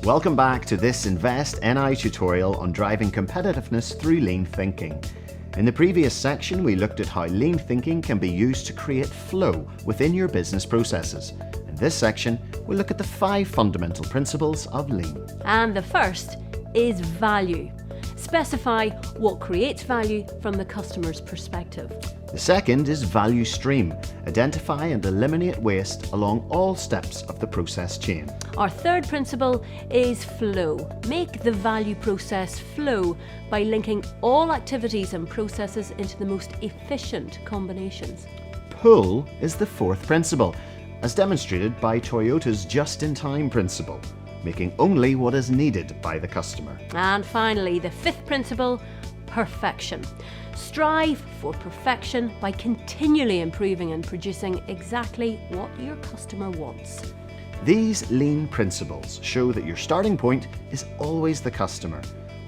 Welcome back to this Invest NI tutorial on driving competitiveness through lean thinking. In the previous section, we looked at how lean thinking can be used to create flow within your business processes. In this section, we'll look at the 5 fundamental principles of lean. And the first is value. Specify what creates value from the customer's perspective. The second is value stream. Identify and eliminate waste along all steps of the process chain. Our third principle is flow. Make the value process flow by linking all activities and processes into the most efficient combinations. Pull is the fourth principle, as demonstrated by Toyota's just-in-time principle, making only what is needed by the customer. And finally, the fifth principle, perfection. Strive for perfection by continually improving and producing exactly what your customer wants. These lean principles show that your starting point is always the customer,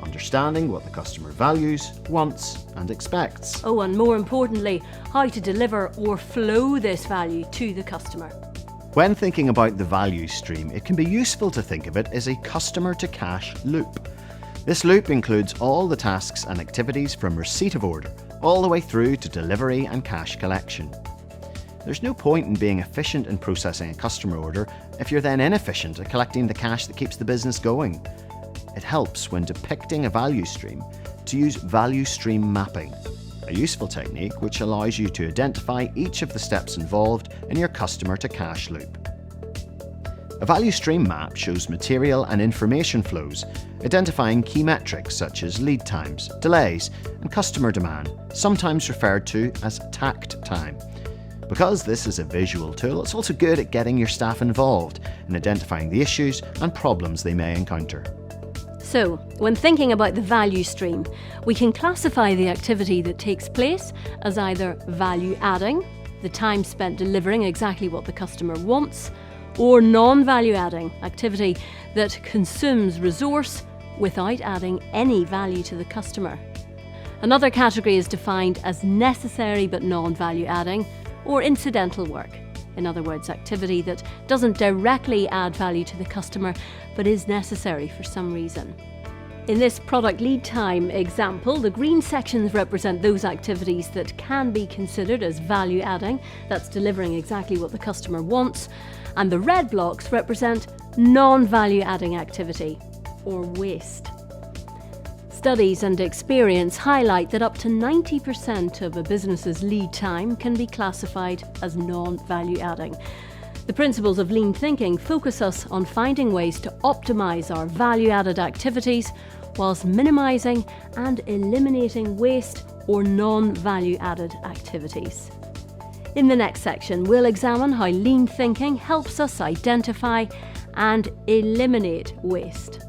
understanding what the customer values, wants, and expects. Oh, and more importantly, how to deliver or flow this value to the customer. When thinking about the value stream, it can be useful to think of it as a customer-to-cash loop. This loop includes all the tasks and activities from receipt of order, all the way through to delivery and cash collection. There's no point in being efficient in processing a customer order if you're then inefficient at collecting the cash that keeps the business going. It helps when depicting a value stream to use value stream mapping, a useful technique which allows you to identify each of the steps involved in your customer-to-cash loop. A value stream map shows material and information flows, identifying key metrics such as lead times, delays, and customer demand, sometimes referred to as takt time. Because this is a visual tool, it's also good at getting your staff involved in identifying the issues and problems they may encounter. So, when thinking about the value stream, we can classify the activity that takes place as either value adding, the time spent delivering exactly what the customer wants, or non-value adding, activity that consumes resource without adding any value to the customer. Another category is defined as necessary but non-value adding, or incidental work. In other words, activity that doesn't directly add value to the customer but is necessary for some reason. In this product lead time example, the green sections represent those activities that can be considered as value adding, that's delivering exactly what the customer wants, and the red blocks represent non-value adding activity, or waste. Studies and experience highlight that up to 90% of a business's lead time can be classified as non-value adding. The principles of lean thinking focus us on finding ways to optimise our value-added activities whilst minimising and eliminating waste or non-value-added activities. In the next section, we'll examine how lean thinking helps us identify and eliminate waste.